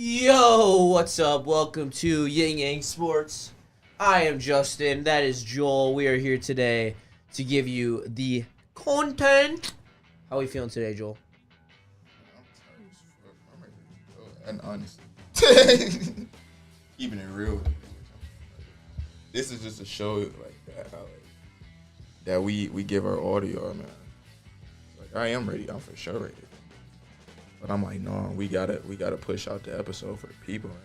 Yo, what's up? Welcome to YingYangSports. I am Justin. That is Joel. We are here today to give you the content. How are we feeling today, Joel? I'm tired as fuck. I'm ready to go. And honest. Keeping it real. This is just a show like that. That we give our audio, man. Like I am ready. I'm for sure ready. But I'm like, no, we gotta push out the episode for the people, man.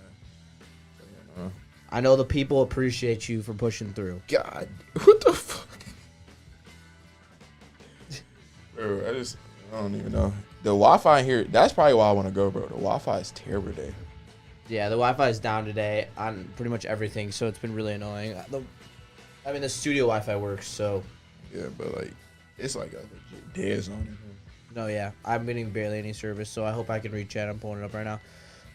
So, I know the people appreciate you for pushing through. God, what the fuck? Bro, I don't even know. The Wi-Fi in here, that's probably why I want to go, bro. The Wi-Fi is terrible today. Yeah, the Wi-Fi is down today on pretty much everything, so it's been really annoying. The studio Wi-Fi works, so. Yeah, but like, it's like a legit dead zone in here. No, yeah. I'm getting barely any service, so I hope I can read chat. I'm pulling it up right now.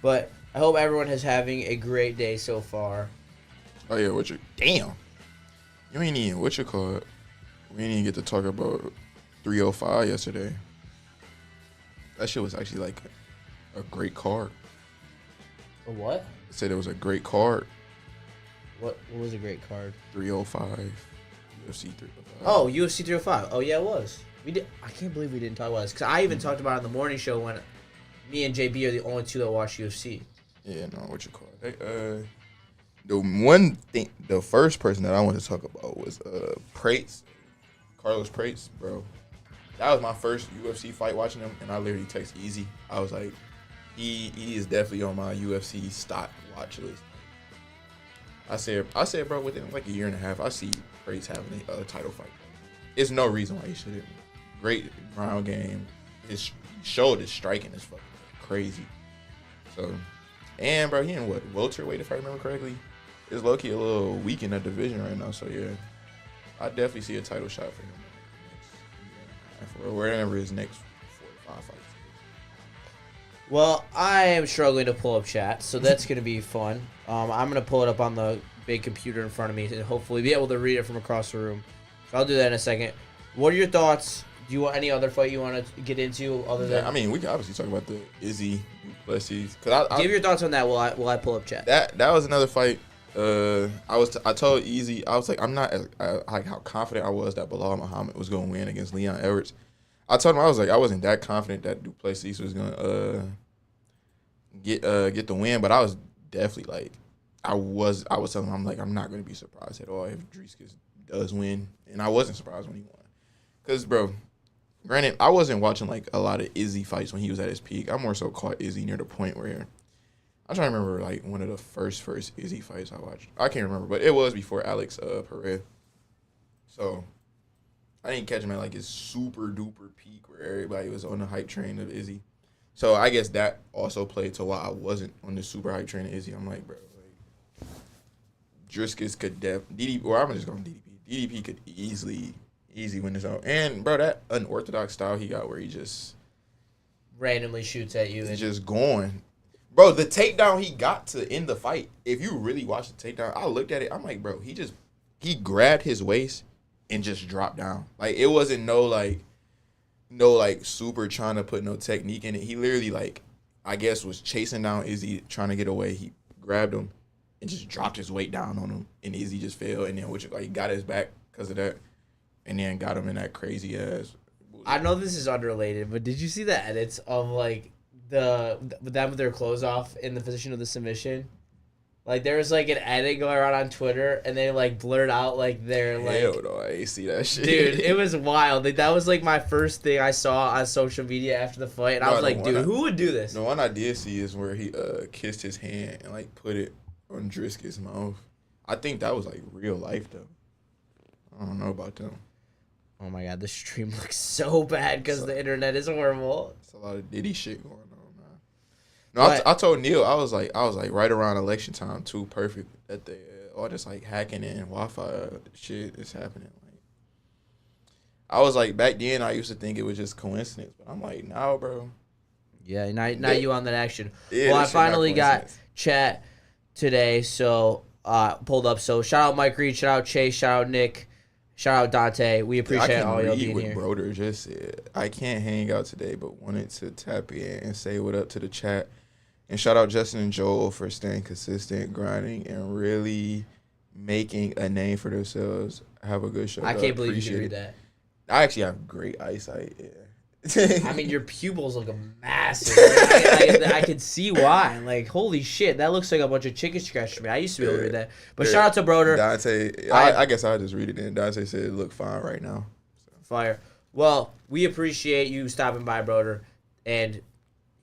But I hope everyone is having a great day so far. Oh, yeah, damn. You ain't even, we didn't even get to talk about 305 yesterday. That shit was actually like a great card. A what? I said it was a great card. What was a great card? 305. UFC 305. Oh, UFC 305. Oh, yeah, it was. We did. I can't believe we didn't talk about this because I even talked about it on the morning show when me and JB are the only two that watch UFC. Yeah, no, the first person that I wanted to talk about was Prates, Carlos Prates, bro. That was my first UFC fight watching him, and I literally texted Easy. I was like, he is definitely on my UFC stock watch list. I said, bro, within like a year and a half, I see Prates having a title fight. There's no reason why he shouldn't. Great ground game. His shoulder striking is fucking crazy. So, and bro, he in what, welterweight if I remember correctly. It's low-key a little weak in that division right now. So yeah, I definitely see a title shot for him for wherever his next 4 to 5 fights. Well, I am struggling to pull up chat, so that's going to be fun. I'm going to pull it up on the big computer in front of me and hopefully be able to read it from across the room. So I'll do that in a second. What are your thoughts? Do you want any other fight you want to get into other than? I mean, we can obviously talk about the Izzy Duplessis. Give your thoughts on that while I pull up chat. That was another fight. I told Easy, I was like, I'm not like how confident I was that Bilal Muhammad was going to win against Leon Edwards. I told him I was like, I wasn't that confident that Duplessis was going to get the win, but I was definitely like, I was telling him, I'm like, I'm not going to be surprised at all if Driscus does win, and I wasn't surprised when he won. Cause bro, granted, I wasn't watching like a lot of Izzy fights when he was at his peak. I more so caught Izzy near the point where I'm trying to remember like one of the first Izzy fights I watched. I can't remember, but it was before Alex Perez. So I didn't catch him at like his super duper peak where everybody was on the hype train of Izzy. So I guess that also played to why I wasn't on the super hype train of Izzy. I'm like, bro, like Driscus could I'm just going DDP. DDP could easy win this out. And bro, that unorthodox style he got where he just randomly shoots at you. He's just going. Bro, the takedown he got to end the fight, if you really watch the takedown, I looked at it, I'm like, bro, he grabbed his waist and just dropped down. Like, it wasn't no super trying to put no technique in it. He literally, like, I guess was chasing down Izzy, trying to get away. He grabbed him and just dropped his weight down on him, and Izzy just fell, and then he got his back because of that, and then got him in that crazy ass. I know this is unrelated, but did you see the edits of like them with their clothes off in the position of the submission? Like there was like an edit going around on Twitter, and they like blurred out like their like. Hell no, I ain't see that shit. Dude, it was wild. Like, that was like my first thing I saw on social media after the fight, and I was like, dude, who would do this? The one I did see is where he kissed his hand and like put it on Driscus' mouth. I think that was like real life though. I don't know about them. Oh my god, the stream looks so bad because the internet is horrible. It's a lot of Diddy shit going on, man. No, I told Neil, I was like right around election time too, perfect that they all just like hacking in Wi-Fi shit is happening. Like, I was like back then I used to think it was just coincidence, but I'm like, nah, bro. Yeah, now you on that action. Yeah, well, I finally got chat today, so pulled up. So shout out Mike Reed, shout out Chase, shout out Nick. Shout out Dante. We appreciate all y'all being here. Broder just said, I can't hang out today, but wanted to tap in and say what up to the chat. And shout out Justin and Joel for staying consistent, grinding, and really making a name for themselves. Have a good show. I can't believe you Appreciate can read it. that. I actually have great eyesight. Yeah. I mean, your pupils look massive. I could see why. Like, holy shit, that looks like a bunch of chicken scratch to me. I used to be able to read that. But shout out to Broder. Dante, I guess I'll just read it in. Dante said it looked fine right now. So. Fire. Well, we appreciate you stopping by, Broder. And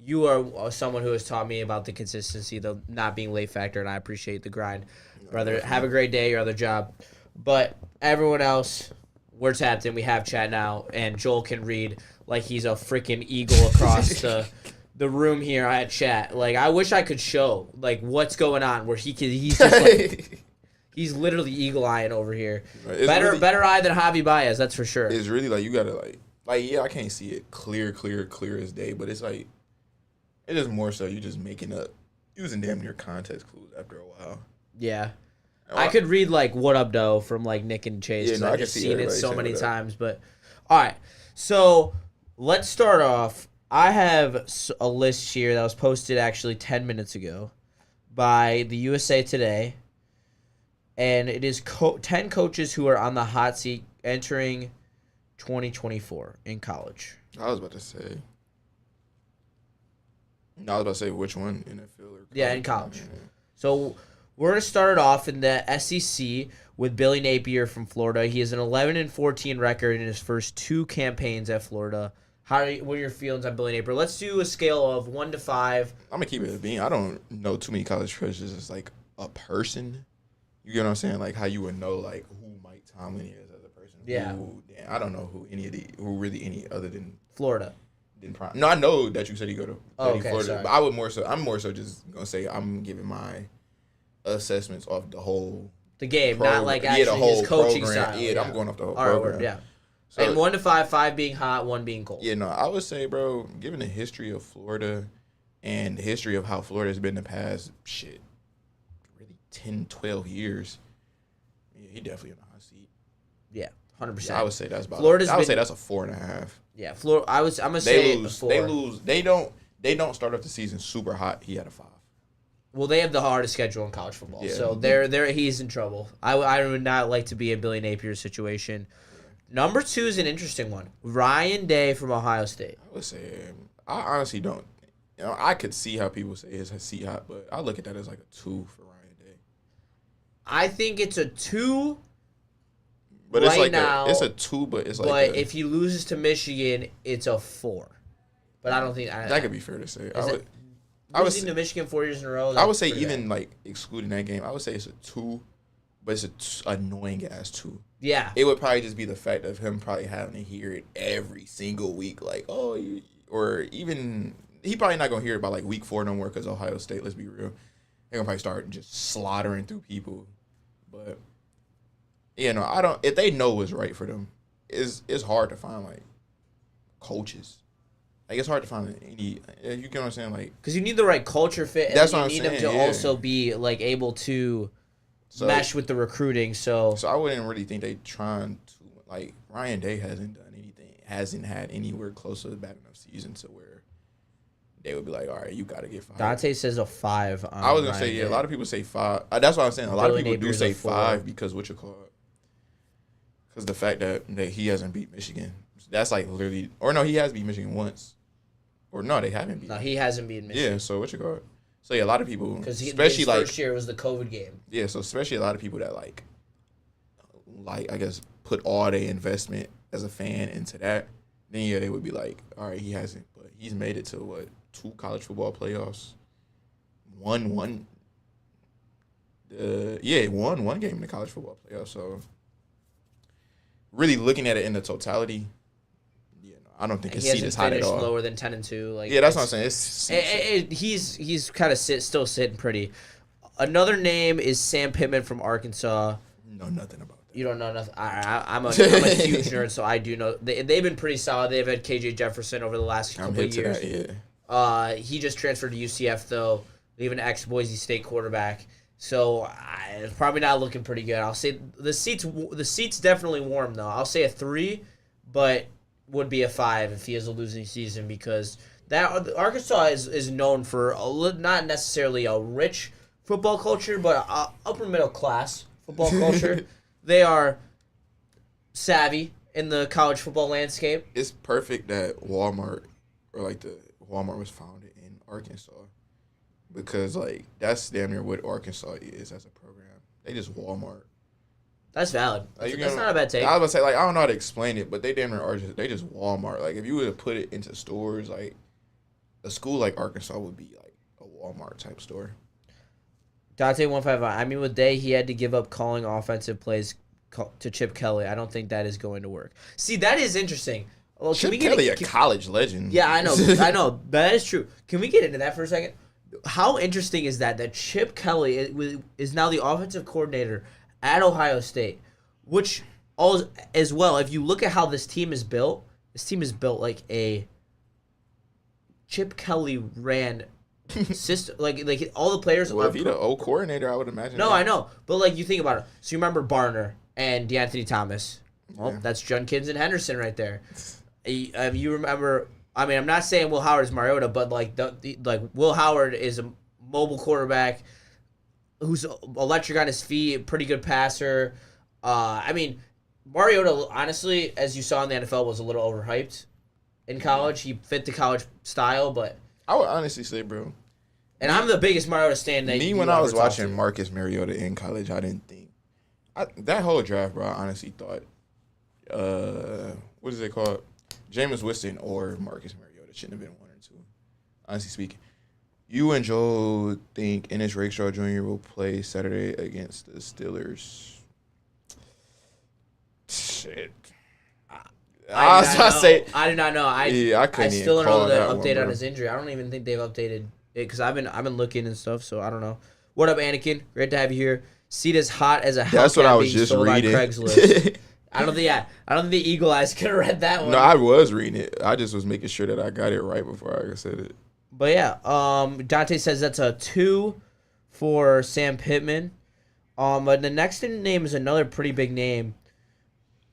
you are someone who has taught me about the consistency, the not being late factor, and I appreciate the grind. Brother, have a great day, your other job. But everyone else, we're tapped in. We have chat now, and Joel can read like he's a freaking eagle across the room here at chat. Like, I wish I could show like what's going on where he's just like he's literally eagle-eyeing over here. Right. Better eye than Javi Baez, that's for sure. It's really like you gotta like yeah, I can't see it clear as day, but it's like it is more so you just making up using damn near context clues after a while. Yeah. I could read like "What Up, Doe" from like Nick and Chase. Yeah, no, I've just seen it so many times. But all right, so let's start off. I have a list here that was posted actually 10 minutes ago by the USA Today, and it is 10 coaches who are on the hot seat entering 2024 in college. I was about to say. No, I was about to say which one, NFL or college? Yeah, in college. Yeah. So we're going to start it off in the SEC with Billy Napier from Florida. He has an 11-14 record in his first 2 campaigns at Florida. What are your feelings on Billy Napier? Let's do a scale of 1 to 5. I'm going to keep it a bean. I don't know too many college coaches as like a person. You get what I'm saying? Like how you would know like who Mike Tomlin is as a person. Yeah. I don't know who any other than Florida. No, I know that you said you go to Florida, sorry. but I'm more so just going to say I'm giving my assessments off the whole game, not like actually his coaching program. style. Yeah, I'm going off the whole program. Word, yeah. So, and 1 to 5, 5 being hot, 1 being cold. Yeah, no, I would say, bro, given the history of Florida and the history of how Florida has been the past, really 10, 12 years, yeah, he definitely in the hot seat. Yeah, 100%. I would say that's about. I would say that's a 4.5. Yeah, I'm gonna say lose. a 4. They lose. They don't start off the season super hot. He had a 5. Well, they have the hardest schedule in college football, yeah. So he's in trouble. I would not like to be in Billy Napier's situation. Number 2 is an interesting one. Ryan Day from Ohio State. I would say I honestly don't. You know, I could see how people say his seat hot, but I look at that as like a 2 for Ryan Day. I think it's a 2. But right it's like now, it's a 2, but it's like. But if he loses to Michigan, it's a 4. But I don't think that could be fair to say. Losing to Michigan 4 years in a row. I would say even like excluding that game, I would say it's a 2, but it's an annoying ass 2. Yeah. It would probably just be the fact of him probably having to hear it every single week, like or even he probably not gonna hear it by like week 4 no more because Ohio State. Let's be real, they're gonna probably start just slaughtering through people, but. Yeah, no, I don't. If they know what's right for them, it's hard to find like coaches. Like it's hard to find any. You get what I'm saying? Like because you need the right culture fit. And that's you what I'm need saying. them to also be like able to mesh with the recruiting. So I wouldn't really think they trying to like Ryan Day hasn't done anything, hasn't had anywhere close to a bad enough season to where they would be like, all right, you got to get 5. Dante says a 5. I was gonna say yeah. A lot of people say 5. That's what I'm saying. A lot of people do say 5 because what you call it. Because the fact that he hasn't beat Michigan. That's like literally... Or no, he has beat Michigan once. Or no, they haven't beat. No, he hasn't beaten Michigan. Yeah, so what you call it? So yeah, a lot of people... Because his like first year was the COVID game. Yeah, so especially a lot of people that like I guess, put all their investment as a fan into that, then yeah, they would be like, all right, he hasn't. But he's made it to, what, 2 college football playoffs. Won one game in the college football playoffs, so... Really looking at it in the totality, I don't think his seat is hot at all. He hasn't finished lower than 10-2. Like yeah, that's what I'm saying. He's kind of still sitting pretty. Another name is Sam Pittman from Arkansas. Know nothing about that. You don't know nothing. I'm a huge nerd, so I do know. They've been pretty solid. They've had KJ Jefferson over the last couple of years. That, he just transferred to UCF though, leaving ex-Boise State quarterback. So it's probably not looking pretty good. I'll say the seat's definitely warm though. I'll say a 3, but would be a 5 if he has a losing season because That Arkansas is known for not necessarily a rich football culture, but a upper middle class football culture. They are savvy in the college football landscape. It's perfect that Walmart was founded in Arkansas because like that's damn near what Arkansas is as a program. They just Walmart. That's valid. That's not a bad take. I was about to say, like, I don't know how to explain it, but they damn near are they just Walmart. Like, if you were to put it into stores, like, a school like Arkansas would be, like, a Walmart type store. Dante 155. I mean, with Day, he had to give up calling offensive plays to Chip Kelly. I don't think that is going to work. See, that is interesting. Well, Chip Kelly, a college legend. Yeah, I know. I know. That is true. Can we get into that for a second? How interesting is that Chip Kelly is now the offensive coordinator at Ohio State, which as well, if you look at how this team is built like a Chip Kelly ran system. like all the players. Well, if he's the old coordinator, I would imagine. No, I know, but like you think about it. So you remember Barner and DeAnthony Thomas. Well, that's Junkins and Henderson right there. You remember? I mean, I'm not saying Will Howard is Mariota, but like Will Howard is a mobile quarterback who's electric on his feet, pretty good passer. I mean, Mariota, honestly, as you saw in the NFL, was a little overhyped in college. He fit the college style, but I would honestly say, bro. And I'm the biggest Mariota stan. When I was watching Marcus Mariota in college, I didn't think that whole draft, bro. I honestly thought, what is it called? Jameis Winston or Marcus Mariota shouldn't have been 1 or 2. Honestly speaking. You and Joe think Ennis Rakestraw Jr. will play Saturday against the Steelers? Shit. I do not know. I still don't know the update on his injury. I don't even think they've updated it because I've been looking and stuff, so I don't know. What up, Anakin? Great to have you here. Seat as hot as a hell. That's what I was just reading. Craigslist. I don't think the Eagle Eyes could have read that one. No, I was reading it. I just was making sure that I got it right before I said it. But yeah, Dante says that's a 2 for Sam Pittman. But the next name is another pretty big name,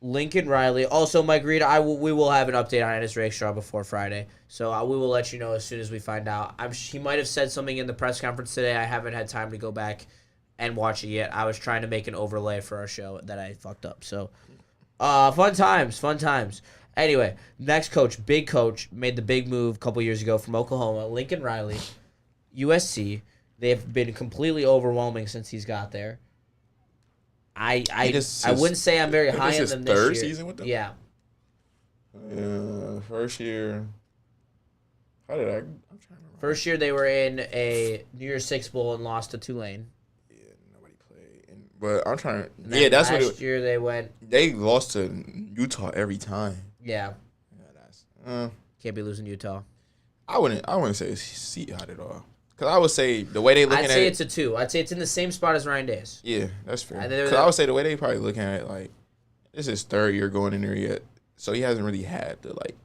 Lincoln Riley. Also, Mike Reed, we will have an update on Ennis Rakestraw before Friday, so we will let you know as soon as we find out. He might have said something in the press conference today. I haven't had time to go back and watch it yet. I was trying to make an overlay for our show that I fucked up. So, fun times. Anyway, next coach, big coach, made the big move a couple years ago from Oklahoma, Lincoln Riley, USC. They've been completely overwhelming since he's got there. I wouldn't say I'm very high on them this year. Third season with them? Yeah. First year. I'm trying to remember. First year they were in a New Year's Six Bowl and lost to Tulane. Yeah, nobody played. But I'm trying to. Yeah, that's what. Last year they went. They lost to Utah every time. Yeah. That's. Can't be losing Utah. I wouldn't say it's seat hot at all. Because I would say the way they looking at it. I'd say it's a 2. I'd say it's in the same spot as Ryan Days. Yeah, that's fair. Because I would say the way they probably looking at it, like, this is his 3rd year going in there yet. So he hasn't really had to, like,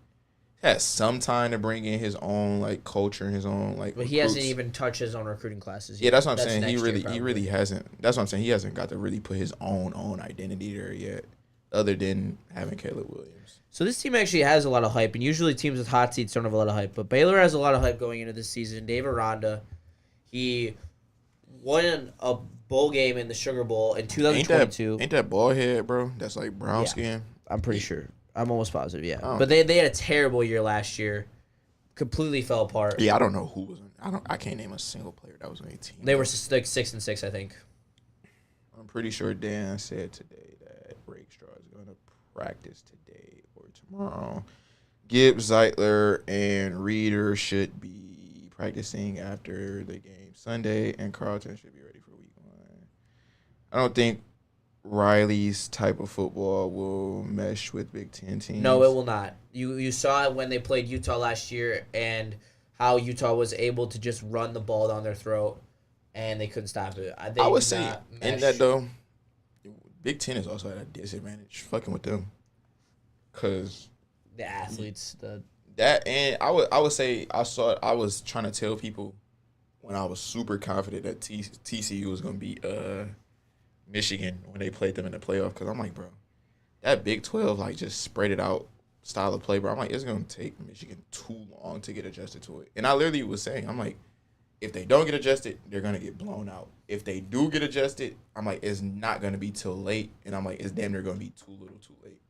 has some time to bring in his own, like, culture and his own, like, But he hasn't even touched his own recruiting classes yet. Yeah, that's what I'm saying. He really hasn't. That's what I'm saying. He hasn't got to really put his own identity there yet, other than having Caleb Williams. So this team actually has a lot of hype, and usually teams with hot seats don't have a lot of hype. But Baylor has a lot of hype going into this season. Dave Aranda, he won a bowl game in the Sugar Bowl in 2022. Ain't that bald head, bro? That's like brown skin. I'm pretty sure. I'm almost positive, yeah. But they had a terrible year last year. Completely fell apart. Yeah, I don't know who was on. I can't name a single player that was on 18. They were like 6-6, I think. I'm pretty sure Dan said today that Rakestraw is going to practice today or tomorrow. Gibbs, Zeitler, and Reeder should be practicing after the game Sunday, and Carlton should be ready for week 1. I don't think Riley's type of football will mesh with Big Ten teams. No, it will not. You saw it when they played Utah last year and how Utah was able to just run the ball down their throat, and they couldn't stop it. I would say in that, though, Big Ten is also at a disadvantage fucking with them. Because the athletes, I would say I was trying to tell people when I was super confident that TCU was going to beat Michigan when they played them in the playoff, because I'm like, bro, that Big 12 like just spread it out style of play, bro. I'm like, it's gonna take Michigan too long to get adjusted to it. And I literally was saying, I'm like, if they don't get adjusted, they're gonna get blown out. If they do get adjusted, I'm like, it's not gonna be till late, and I'm like, it's damn near gonna be too little, too late.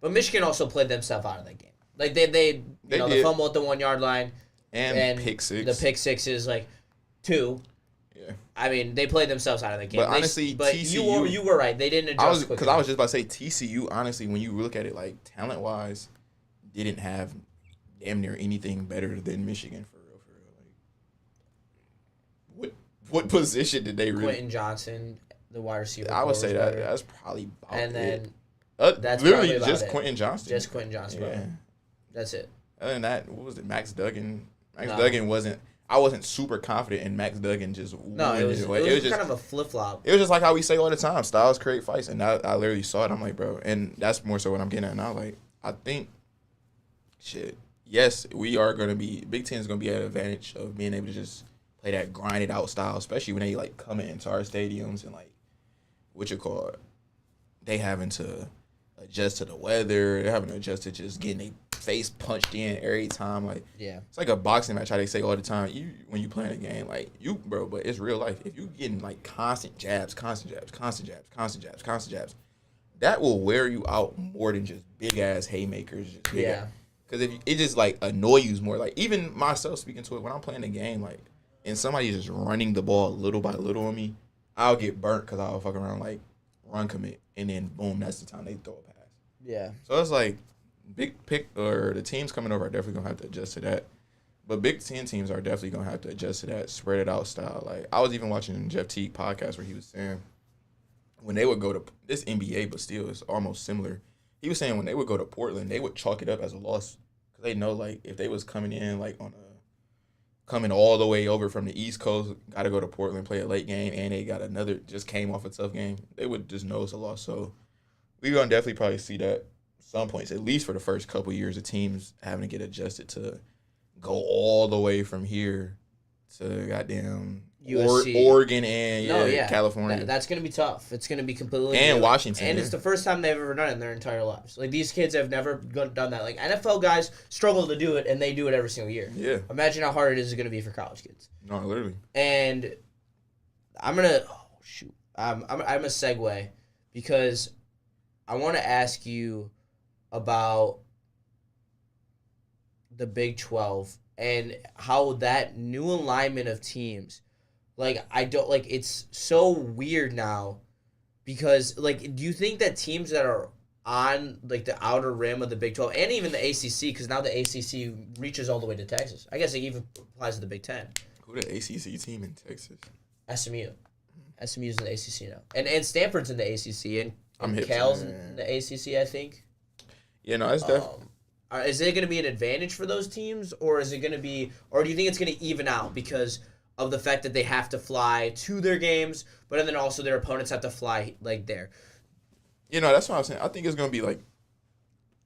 But Michigan also played themselves out of that game. Like they the fumble at the 1 yard line and pick six. The pick six is like 2. Yeah. I mean, they played themselves out of the game. But honestly, TCU, you were right. They didn't adjust quickly. Because I was just about to say TCU. Honestly, when you look at it, like talent wise, didn't have damn near anything better than Michigan for real. Like, what position did they really? Quentin Johnson, the wide receiver. I would say that's probably about and then it. That's literally just Quentin Johnston. Just Quentin Johnston. Yeah. Bro. That's it. Other than that, what was it? Max Duggan. Duggan wasn't. I wasn't super confident in Max Duggan just. No, it was just kind of a flip flop. It was just like how we say all the time: styles create fights, and I literally saw it. I'm like, bro, and that's more so what I'm getting at now. Like, I think, shit. Yes, we are gonna be. Big Ten is gonna be at an advantage of being able to just play that grinded out style, especially when they like come into our stadiums and like, what you call it, they having to adjust to the weather. They're having to adjust to just getting their face punched in every time. Like, yeah, it's like a boxing match. How they say all the time, when you playing a game, like bro, but it's real life. If you getting like constant jabs, that will wear you out more than just big ass haymakers. Because if it just like annoy you more. Like even myself speaking to it when I'm playing a game, like and somebody just running the ball little by little on me, I'll get burnt because I'll fuck around like run commit and then boom, that's the time they throw a pass. Yeah. So it's like the teams coming over are definitely gonna have to adjust to that. But Big Ten teams are definitely gonna have to adjust to that spread it out style. Like I was even watching Jeff Teague podcast where he was saying when they would go to this NBA, but still it's almost similar. He was saying when they would go to Portland, they would chalk it up as a loss because they know like if they was coming in like coming all the way over from the East Coast, got to go to Portland, play a late game, and they got just came off a tough game, they would just know it's a loss. So we're going to definitely probably see that some points, at least for the first couple of years, the teams having to get adjusted to go all the way from here to goddamn Oregon and California. That's going to be tough. It's going to be completely and new. Washington. And it's the first time they've ever done it in their entire lives. Like, these kids have never done that. Like, NFL guys struggle to do it, and they do it every single year. Yeah. Imagine how hard it is going to be for college kids. No, literally. And I'm going to I'm a segue because I want to ask you about the Big 12 and how that new alignment of teams, like, it's so weird now because, like, do you think that teams that are on, like, the outer rim of the Big 12 and even the ACC, because now the ACC reaches all the way to Texas. I guess it even applies to the Big 10. Who the ACC team in Texas? SMU. SMU's in the ACC now. And Stanford's in the ACC, and Cal's in the ACC, I think. Yeah, no, it's definitely. Is it going to be an advantage for those teams, or is it going to be, or do you think it's going to even out because of the fact that they have to fly to their games, but then also their opponents have to fly like there? You know, that's what I was saying. I think it's going to be like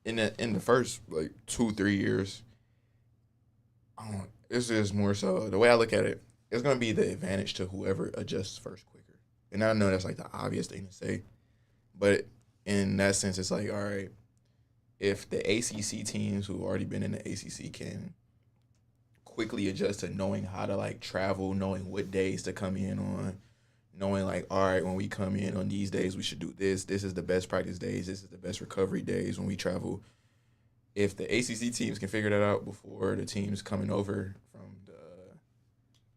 in the first like 2-3 years. It's just more so the way I look at it. It's going to be the advantage to whoever adjusts first quicker. And I know that's like the obvious thing to say, but in that sense, it's like, all right, if the ACC teams who've already been in the ACC can quickly adjust to knowing how to, like, travel, knowing what days to come in on, knowing, like, all right, when we come in on these days, we should do this. This is the best practice days. This is the best recovery days when we travel. If the ACC teams can figure that out before the teams coming over from the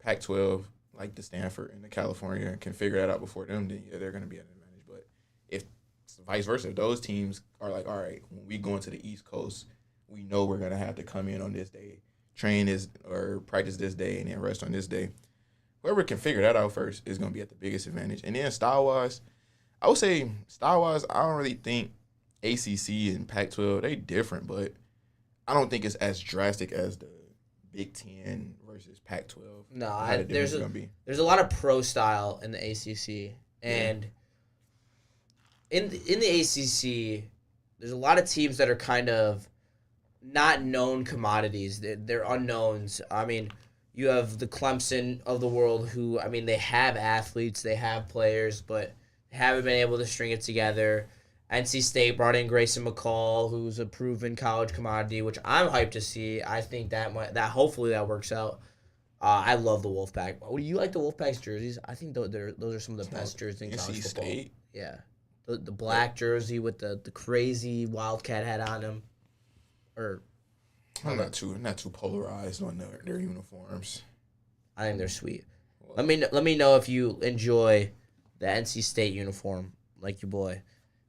Pac-12, like the Stanford and the California, can figure that out before them, then, yeah, they're going to be at an advantage. But if vice versa, if those teams are like, all right, when we go into the East Coast, we know we're going to have to come in on this day, train this or practice this day, and then rest on this day. Whoever can figure that out first is going to be at the biggest advantage. And then style-wise, I would say style-wise, I don't really think ACC and Pac-12, they different, but I don't think it's as drastic as the Big Ten versus Pac-12. No, there's a lot of pro style in the ACC, and in the ACC, there's a lot of teams that are kind of not known commodities. They're unknowns. I mean, you have the Clemson of the world who, I mean, they have athletes, they have players, but they haven't been able to string it together. NC State brought in Grayson McCall, who's a proven college commodity, which I'm hyped to see. I think that hopefully that works out. I love the Wolfpack. Do you like the Wolfpack's jerseys? I think those are some of the best jerseys in college football. State? Yeah, the black jersey with the crazy Wildcat hat on them. I'm not too polarized on their uniforms. I think they're sweet. Let me know if you enjoy the NC State uniform, like your boy.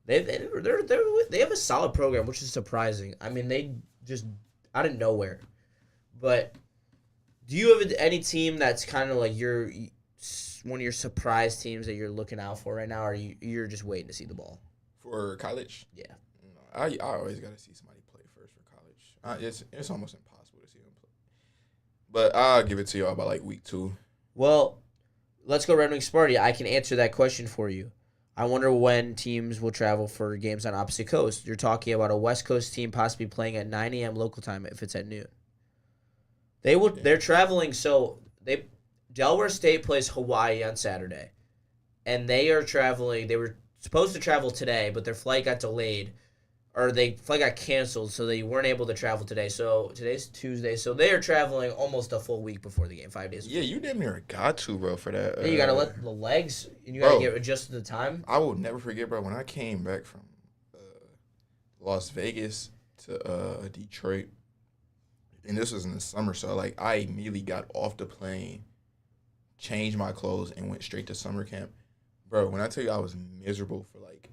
They have a solid program, which is surprising. I mean, they just out of nowhere. But do you have any team that's kind of like one of your surprise teams that you're looking out for right now, or you're just waiting to see the ball? For college? Yeah. I always got to see somebody play first for college. It's almost impossible to see them play. But I'll give it to y'all by like week 2. Well, let's go Red Wing Sparty. I can answer that question for you. I wonder when teams will travel for games on opposite coasts. You're talking about a West Coast team possibly playing at 9 a.m. local time if it's at noon. They're traveling, so Delaware State plays Hawaii on Saturday, and they are traveling. They were supposed to travel today, but their flight got delayed, or flight got canceled, so they weren't able to travel today. So today's Tuesday, so they are traveling almost a full week before the game, 5 days. Yeah, you damn near got to, bro, for that. Yeah, you gotta let the legs, and you gotta get adjusted to the time. I will never forget, bro, when I came back from Las Vegas to Detroit, and this was in the summer, so like I immediately got off the plane, changed my clothes, and went straight to summer camp. Bro, when I tell you I was miserable for like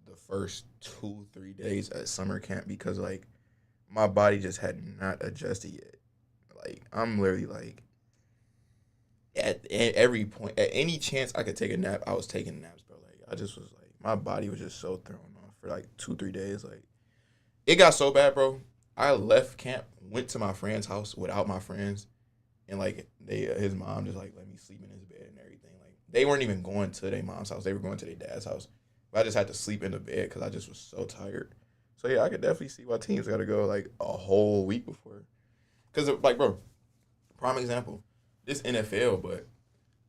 the first 2-3 days at summer camp because like my body just had not adjusted yet. Like I'm literally like at every point, at any chance I could take a nap, I was taking naps, bro. Like I just was like my body was just so thrown off for like 2-3 days. Like it got so bad, bro. I left camp, went to my friend's house without my friends, and like his mom just like let me sleep in his bed and everything. Like they weren't even going to their mom's house; they were going to their dad's house. But I just had to sleep in the bed because I just was so tired. So yeah, I could definitely see why teams got to go like a whole week before. Because like, bro, prime example, this NFL. But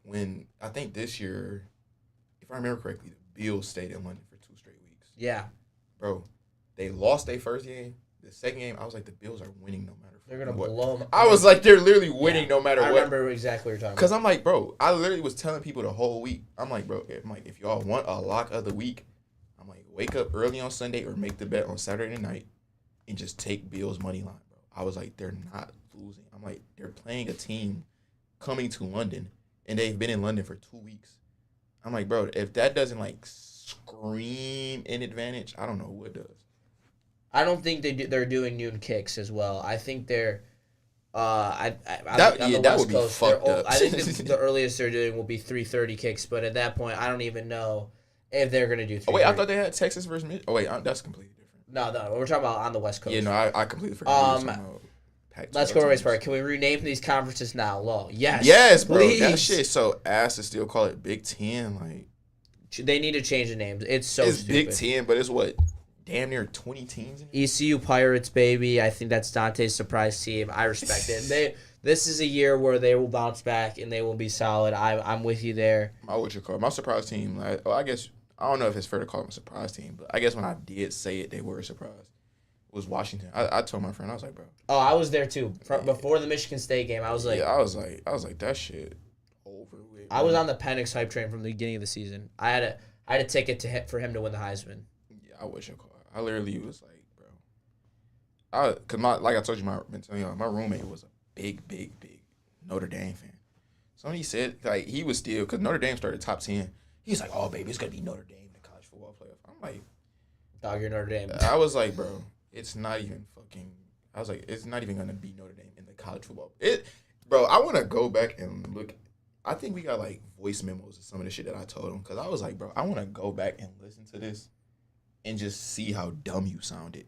when I think this year, if I remember correctly, the Bills stayed in London for 2 straight weeks. Yeah, bro, they lost their first game. The second game, I was like, the Bills are winning no matter what. They're going to blow them. I was like, they're literally winning no matter what. I remember exactly what you're talking about. Because I'm like, bro, I literally was telling people the whole week. I'm like, bro, if y'all want a lock of the week, I'm like, wake up early on Sunday or make the bet on Saturday night and just take Bills money line, bro. I was like, they're not losing. I'm like, they're playing a team coming to London, and they've been in London for 2 weeks. I'm like, bro, if that doesn't, like, scream an advantage, I don't know what does. I don't think they're doing noon kicks as well. I think they're that would be fucked up. I think the earliest they're doing will be 3:30 kicks, but at that point, I don't even know if they're gonna do 3:30. Oh wait, I thought they had Texas versus Michigan. Oh wait, that's completely different. No, we're talking about on the West Coast. Yeah, no, I completely forgot. Let's go race part. Can we rename these conferences now? Law. Yes, bro. Please. That shit so ass to still call it Big Ten. Like they need to change the names. It's stupid. Big Ten, but it's what? Damn near 20 teams in it? ECU Pirates, baby. I think that's Dante's surprise team. I respect it. This is a year where they will bounce back and they will be solid. I'm with you there. My surprise team, I guess, I don't know if it's fair to call them a surprise team, but I guess when I did say it, they were a surprise. It was Washington. I told my friend, I was like, bro. Oh, I was there too. Before the Michigan State game, I was like. Yeah, I was like, that shit over with. I was on the Penix hype train from the beginning of the season. I had a ticket for him to win the Heisman. Yeah, I wish I could. I literally was like, bro. Like I told you, my roommate was a big Notre Dame fan. So when he said, like, he was still, because Notre Dame started top 10. He's like, oh, baby, it's going to be Notre Dame in the college football playoff. I'm like. Dog, you're Notre Dame. I was like, bro, it's not even going to be Notre Dame in the college football. Bro, I want to go back and look. I think we got, like, voice memos of some of the shit that I told him. Because I was like, bro, I want to go back and listen to this and just see how dumb you sounded.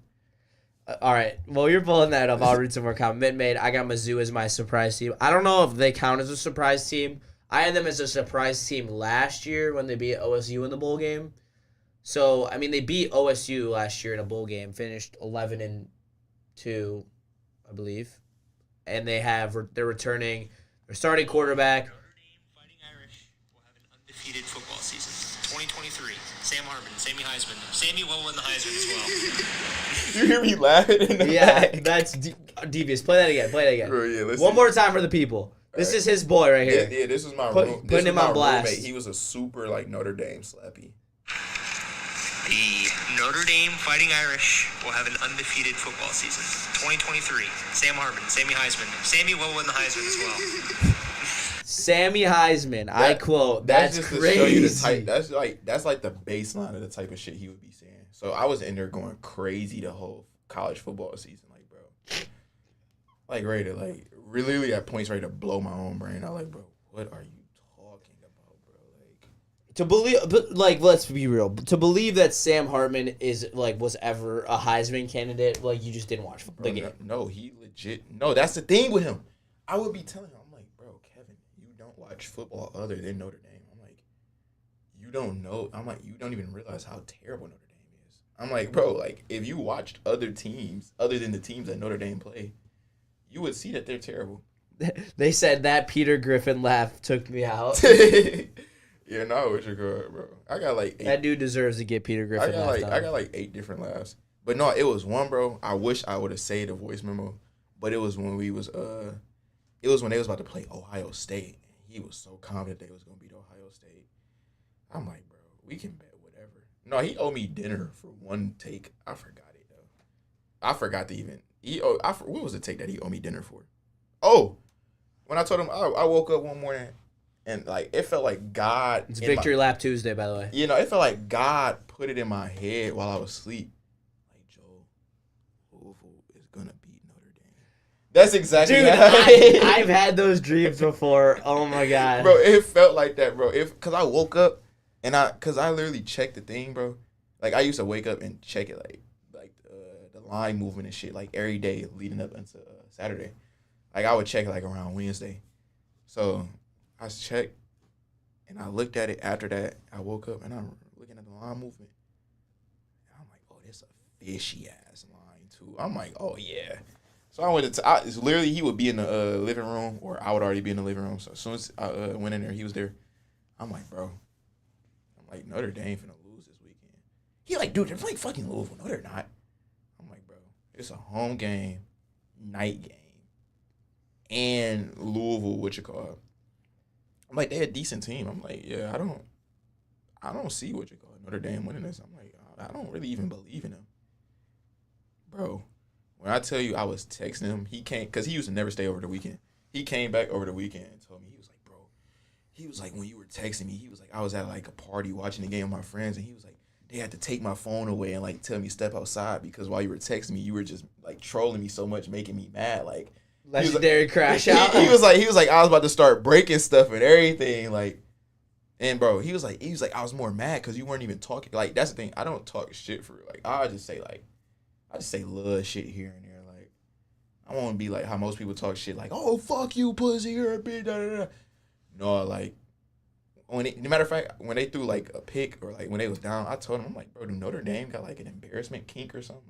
All right. Well, you're pulling that up. I'll read some more comment made. I got Mizzou as my surprise team. I don't know if they count as a surprise team. I had them as a surprise team last year when they beat OSU in the bowl game. So, I mean, they beat OSU last year in a bowl game, finished 11-2, I believe. And they're returning their starting quarterback. Notre Dame Fighting Irish will have an undefeated football season. 2025 2023, Sam Hartman, Sammy Heisman. Sammy will win the Heisman as well. You hear me laughing in the back? That's devious. Play that again. Bro, yeah, let's One see. more time for the people. This is his boy right here. Yeah, this is my Putting him on blast. roommate. He was a super Notre Dame slappy. The Notre Dame Fighting Irish will have an undefeated football season. 2023, Sam Hartman, Sammy Heisman. Sammy will win the Heisman as well. Sammy Heisman, I quote. That's just crazy. To show you the type. That's like the baseline of the type of shit he would be saying. So I was in there going crazy the whole college football season, like bro, like ready to really at points ready to blow my own brain out. Like bro, what are you talking about, bro? Like To believe, but let's be real. To believe that Sam Hartman was ever a Heisman candidate, you just didn't watch the game. No, he legit. No, that's the thing with him. I would be telling him, I'm like, bro, Kevin, you don't watch football other than Notre Dame. I'm like, you don't know. I'm like, you don't even realize how terrible Notre Dame is. I'm like, bro, if you watched other teams other than the teams that Notre Dame play, you would see that they're terrible. They said that Peter Griffin laugh took me out. Yeah, no, what you good, bro. I got 8. That dude deserves to get Peter Griffin laughed I got 8 different laughs. But no, it was one, bro. I wish I would have saved a voice memo. But it was when it was when they was about to play Ohio State. He was so confident they was gonna beat Ohio State. I'm like, bro, we can bet whatever. No, he owed me dinner for one take. I forgot it though. I forgot to even. What was the take that he owed me dinner for? Oh, when I told him I woke up one morning and it felt like God. It's Victory Lap Tuesday, by the way. You know, it felt like God put it in my head while I was asleep. Like, Joe, Louisville is gonna beat Notre Dame. That's exactly. Dude, I've had those dreams before. Oh my god, bro, it felt like that, bro. Cause I woke up and I literally checked the thing, bro. I used to wake up and check it, the line movement and shit, every day leading up into Saturday. I would check around Wednesday. So I checked and I looked at it after that. I woke up and I'm looking at the line movement. And I'm like, oh, this a fishy ass line too. I'm like, oh yeah. So I went to literally he would be in the living room or I would already be in the living room. So as soon as I went in there, he was there. I'm like, bro. Notre Dame finna lose this weekend. He dude, they're playing fucking Louisville. No, they're not. I'm like, bro, it's a home game, night game, and Louisville, I'm like, they're a decent team. I'm like, yeah, I don't see Notre Dame winning this. I'm like, I don't really even believe in them. Bro, when I tell you I was texting him, he came, because he used to never stay over the weekend. He came back over the weekend and told me, he was like, when you were texting me, he was like, I was at a party watching the game with my friends, and he was like, they had to take my phone away and tell me step outside because while you were texting me, you were just trolling me so much, making me mad. Legendary crash out. He was like, I was about to start breaking stuff and everything. And bro, he was like, I was more mad because you weren't even talking. That's the thing. I don't talk shit for I just say little shit here and there. I won't be how most people talk shit oh fuck you pussy, you're a bitch. Da, da, da. No, no matter of fact, when they threw a pick or when they was down, I told him, I'm like, bro, do Notre Dame got an embarrassment kink or something?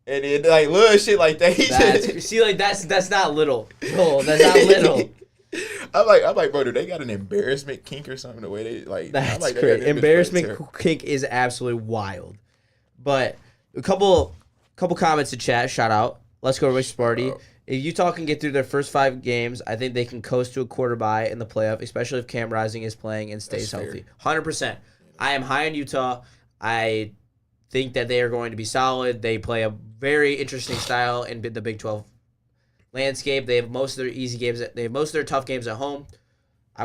And then little shit like that. That's not little. Joel, that's not little. I'm like, bro, do they got an embarrassment kink or something? The way they That's great. Embarrassment kink is absolutely wild. But a couple comments in chat. Shout out. Let's go, Rich Sparty. If Utah can get through their first 5 games, I think they can coast to a quarter bye in the playoff, especially if Cam Rising is playing and stays healthy. 100%. I am high on Utah. I think that they are going to be solid. They play a very interesting style in the Big 12 landscape. They have most of their easy games. They have most of their tough games at home. They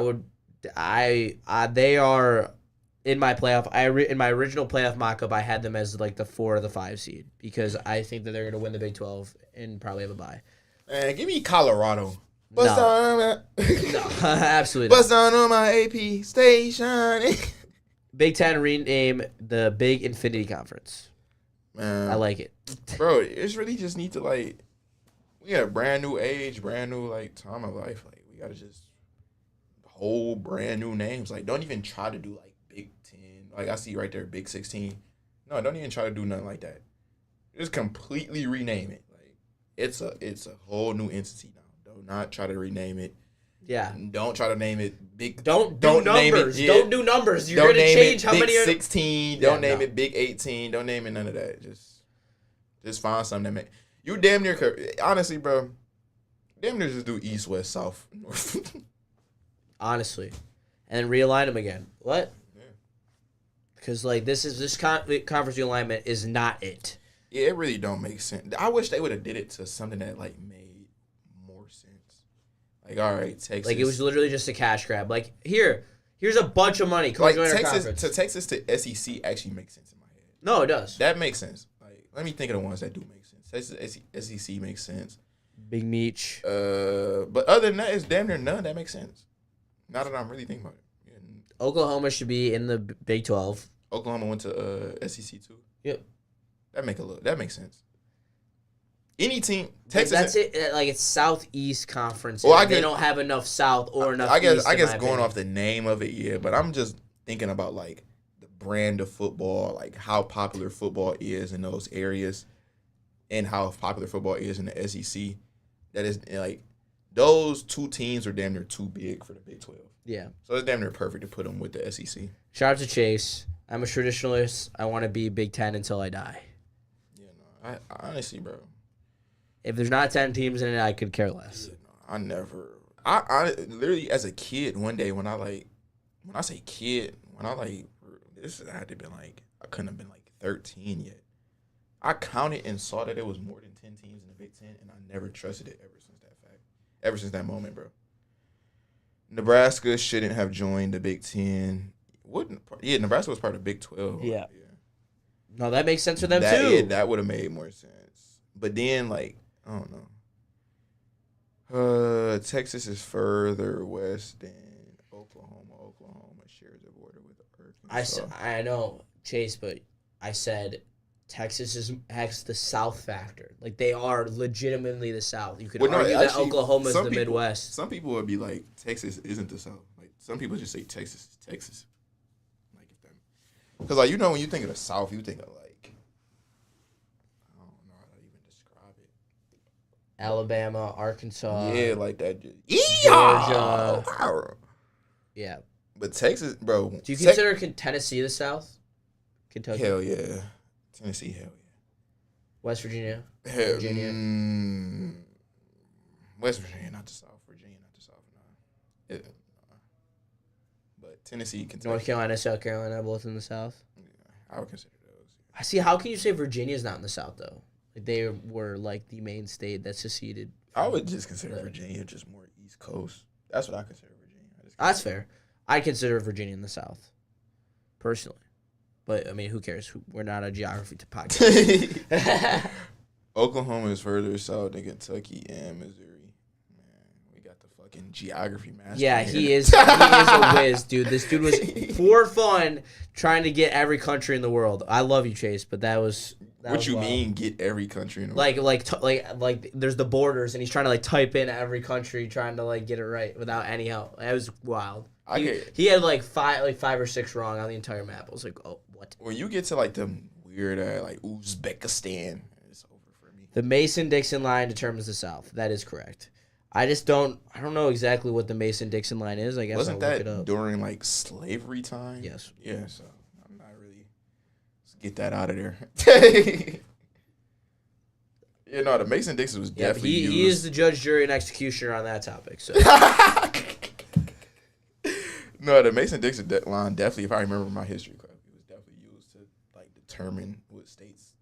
are in my playoff. In my original playoff mock-up, I had them as the 4 or the 5 seed because I think that they're going to win the Big 12 and probably have a bye. Man, give me Colorado. No, absolutely Bust down on my AP station. Big Ten rename the Big Infinity Conference. Man, I like it. Bro, it's really just need to we got a brand new age, brand new time of life. We gotta just whole brand new names. Don't even try to do Big 10. I see right there, Big 16. No, don't even try to do nothing like that. Just completely rename it. It's a whole new entity now. Do not try to rename it. Yeah. Don't try to name it big. Don't do numbers. Name it, Don't do numbers. You're don't gonna name change it how big many are 16. Don't name it big 18. Don't name it none of that. Just find something that make you damn near. Honestly, bro, damn near just do east, west, south, north. Honestly, and then realign them again. What? Yeah. Because like this conference realignment is not it. Yeah, it really don't make sense. I wish they would have did it to something that like made more sense. Like, all right, Texas. Like it was literally just a cash grab. Like here's a bunch of money. Come like join our Texas conference. Texas to SEC actually makes sense in my head. No, it does. That makes sense. Like, let me think of the ones that do make sense. Texas SEC makes sense. Big Meech. But other than that, it's damn near none that makes sense. Now that I'm really thinking about it. Yeah. Oklahoma should be in the Big 12. Oklahoma went to SEC too. Yep. That makes sense. Any team, Texas. That's it. Like it's Southeast Conference. Well, they don't have enough South or enough. I guess East, going opinion. off the name of it, yeah. But I'm just thinking about like the brand of football, like how popular football is in those areas, and how popular football is in the SEC. That is like those two teams are damn near too big for the Big 12. Yeah. So it's damn near perfect to put them with the SEC. Shout out to Chase. I'm a traditionalist. I want to be Big 10 until I die. Yeah, no, I honestly, bro. If there's not 10 teams in it, I could care less. Yeah, no, I literally as a kid one day when I say kid, this had to have been like, I couldn't have been like 13 yet. I counted and saw that there was more than 10 teams in the Big 10, and I never trusted it ever since that moment, bro. Nebraska shouldn't have joined the Big 10. Nebraska was part of the Big 12. Yeah. No, that makes sense for them too. Yeah, that would have made more sense. But then, like, I don't know. Texas is further west than Oklahoma. Oklahoma shares a border with Arkansas. I know, Chase, but I said Texas has the South factor. Like, they are legitimately the South. You could argue that Oklahoma's the Midwest. Some people would be like, Texas isn't the South. Like, some people just say Texas is Texas. Like, because, like, when you think of the South, you think of, like, I don't know how to even describe it. Alabama, Arkansas. Yeah, like that. Georgia. Yeah. But Texas, bro. Do you consider Tennessee the South? Kentucky? Hell yeah. Tennessee, hell yeah. West Virginia? Virginia. West Virginia, not the South. Virginia, not the South. No. But Tennessee, Kentucky. North Carolina, South Carolina, both in the South? Yeah, I would consider those. I see. How can you say Virginia's not in the South, though? Like, they were, like, the main state that seceded. I would just consider Virginia just more East Coast. That's what I consider Virginia. That's fair. I consider Virginia in the South, personally. But, I mean, who cares? We're not a geography podcast. Oklahoma is further south than Kentucky and Missouri. Man, we got the fucking geography master. Yeah, here. he is a whiz, dude. This dude was, for fun, trying to get every country in the world. I love you, Chase, but that was What you wild. mean, get every country in the world? Like, there's the borders, and he's trying to, like, type in every country, trying to, like, get it right without any help. It was wild. He had, like, five or six wrong on the entire map. I was like, oh, what? When you get to, like, the weird, like, Uzbekistan, it's over for me. The Mason-Dixon line determines the South. That is correct. I don't know exactly what the Mason-Dixon line is. I guess Wasn't I'll look it that up. during, like, slavery time? Yes. Yeah, so I'm not really... Let's get that out of there. Yeah, no, the Mason-Dixon was definitely used. He is the judge, jury, and executioner on that topic. So No, the Mason-Dixon line definitely, if I remember my history correctly, was definitely used to, like, determine what states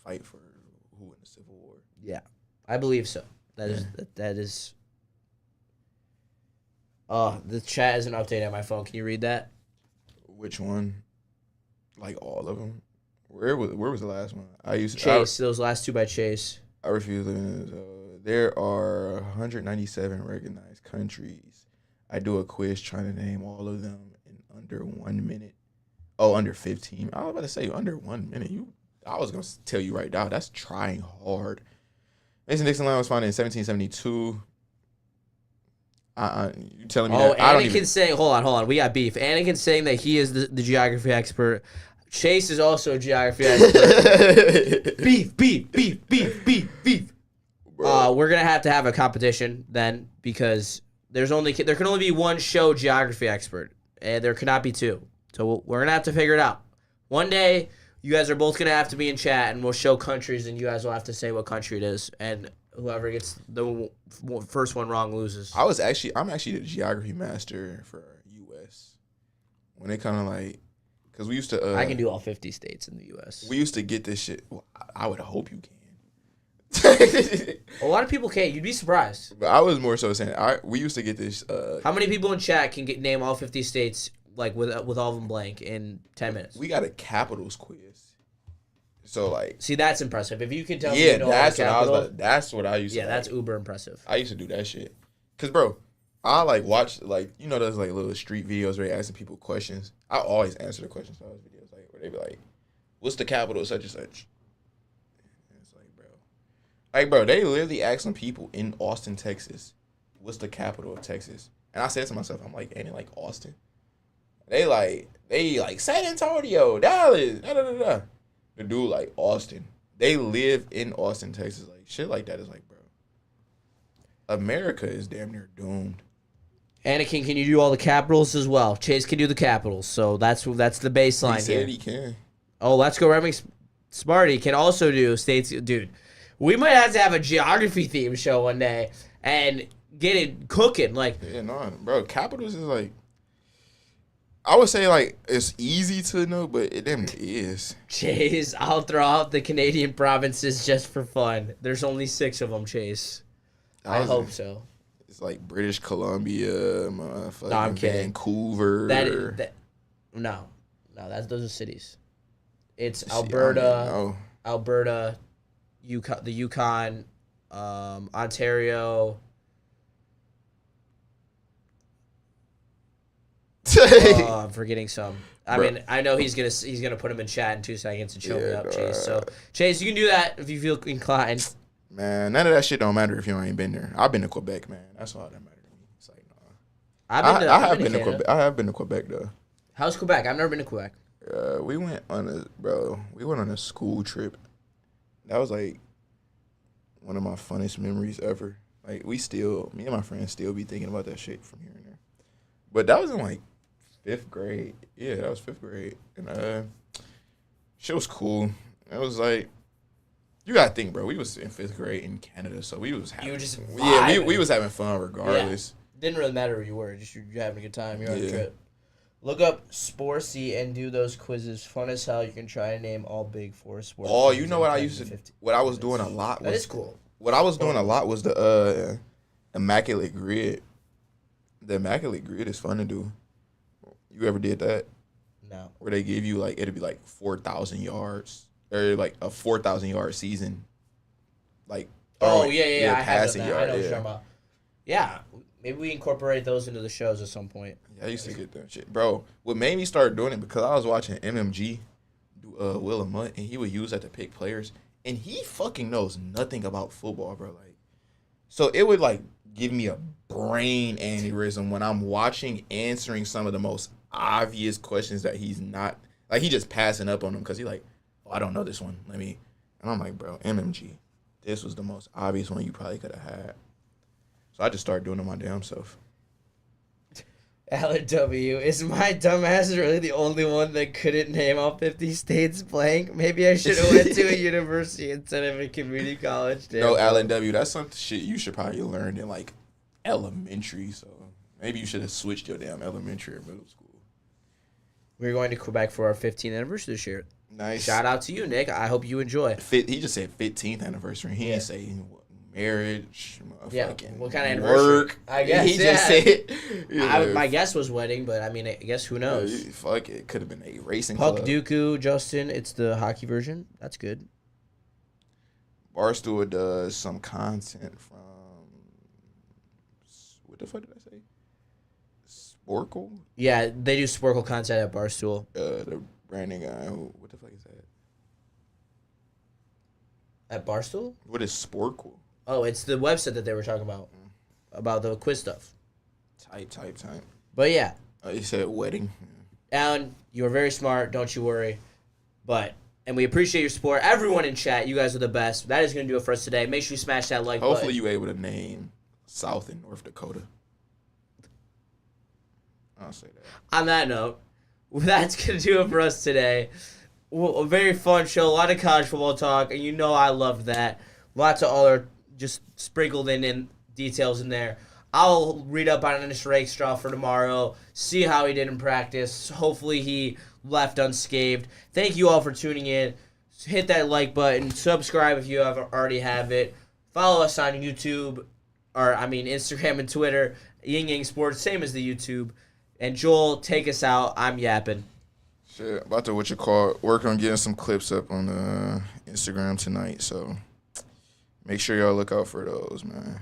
fight for who in the Civil War. yeah, I believe so. That is. The chat is an update on my phone. Can you read that? Which one? Like all of them? Where was the last one? Chase. Those last two by Chase. I refuse to. There are 197 recognized countries. I do a quiz trying to name all of them in under 1 minute. Oh, under 15. I was about to say under 1 minute. I was gonna tell you right now. That's trying hard. Mason-Dixon line was founded in 1772. You telling me that? Anakin's saying, hold on. We got beef. Anakin's saying that he is the geography expert. Chase is also a geography expert. Beef. We're going to have a competition then because there can only be one show geography expert, and there cannot be two. So we're gonna have to figure it out. One day, you guys are both gonna have to be in chat, and we'll show countries, and you guys will have to say what country it is, and whoever gets the first one wrong loses. I'm actually the geography master for U.S. When it kind of like, because we used to. I can do all 50 states in the U.S. We used to get this shit. Well, I would hope you can. A lot of people can't. You'd be surprised. But I was more so saying we used to get this. How many people in chat can name all 50 states like with all of them blank in 10 minutes? We got a capitals quiz. So like, see, that's impressive. If you can tell yeah, me, that's what I used to. Yeah, that's uber impressive. I used to do that shit. Cause bro, I like watch like those like little street videos where they asking people questions. I always answer the questions for those videos, like where they be like, "What's the capital of such and such?" And it's like, bro, they literally asking people in Austin, Texas, "What's the capital of Texas?" And I said to myself, I'm like, "Ain't it like Austin?" They like San Antonio, Dallas, da da da da. The dude like Austin. They live in Austin, Texas. Like shit like that is like, bro, America is damn near doomed. Anakin, can you do all the capitals as well? Chase can do the capitals, so that's the baseline. He said here. he can. Oh, let's go. Remy Smarty can also do states. Dude, we might have to have a geography theme show one day and get it cooking. Like, yeah, no, bro, capitals is like, I would say like it's easy to know, but it damn near is. Chase, I'll throw out the Canadian provinces just for fun. There's only 6 of them, Chase. I hope so. It's like British Columbia, motherfucking I'm kidding. Vancouver. Those are cities. It's Alberta, Alberta, the Yukon, Ontario. I'm forgetting some. I mean, I know he's gonna put him in chat in 2 seconds and show me up, Chase. So Chase, you can do that if you feel inclined. Man, none of that shit don't matter if you ain't been there. I've been to Quebec, man. That's all that matters to me. It's like, nah. I have been to Quebec. I have been to Quebec though. How's Quebec? I've never been to Quebec. We went on a school trip. That was like one of my funnest memories ever. Like me and my friends still be thinking about that shit from here and there. But that was in like 5th grade. Yeah, that was 5th grade. And shit was cool. It was like, you gotta think, bro. We was in 5th grade in Canada, so we was having. You were just vibing. We was having fun regardless. Yeah. Didn't really matter where you were. Just you're having a good time. You're on a trip. Look up Sportsy and do those quizzes. Fun as hell. You can try and name all Big 4 sports. Oh, you know what I used to? What I was doing a lot was. That is cool. What I was doing a lot was the Immaculate Grid. The Immaculate Grid is fun to do. You ever did that? No. Where they give you like it'd be like 4,000 yards or like a 4,000 yard season. Like yeah. I have passing done that. yard. I know what you're talking about. Yeah, maybe we incorporate those into the shows at some point. Yeah, I used to get that shit, bro. What made me start doing it because I was watching MMG do Will and Mutt, and he would use that to pick players, and he fucking knows nothing about football, bro. Like, so it would like give me a brain aneurysm when I'm watching answering some of the most obvious questions that he's not like he just passing up on them because he's like, oh, I don't know this one. And I'm like, bro, MMG, this was the most obvious one you probably could have had. So I just started doing it my damn self. Alan W. Is my dumbass really the only one that couldn't name all 50 states blank? Maybe I should have went to a university instead of a community college. Damn. No, Alan W. That's some shit you should probably learn in like elementary. So maybe you should have switched your damn elementary or middle school. We're going to Quebec for our 15th anniversary this year. Nice. Shout out to you, Nick. I hope you enjoy. He just said 15th anniversary. He didn't say marriage, what kind of anniversary? Work. I guess he just said. My guess was wedding, but I mean, I guess who knows? Fuck it, could have been a racing Puck club. Dooku, Justin. It's the hockey version. That's good. Barstool does some content from what the fuck did I say? Sporkle. Yeah, they do Sporkle content at Barstool. The branding guy. What the fuck is that? At Barstool? What is Sporkle? Oh, it's the website that they were talking about the quiz stuff. Type. But yeah. You said wedding. Alan, you are very smart. Don't you worry. And we appreciate your support. Everyone in chat, you guys are the best. That is going to do it for us today. Make sure you smash that like button. Hopefully you able to name South and North Dakota. I'll say that. On that note, that's going to do it for us today. Well, a very fun show. A lot of college football talk, and you know I loved that. Lots of other just sprinkled in details in there. I'll read up on Ernest Rakestraw for tomorrow, see how he did in practice. Hopefully he left unscathed. Thank you all for tuning in. Hit that like button. Subscribe if you already have it. Follow us on YouTube, Instagram and Twitter. YingYangSports, same as the YouTube. And Joel, take us out. I'm yapping. Shit, about to work on getting some clips up on Instagram tonight. So make sure y'all look out for those, man.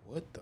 What the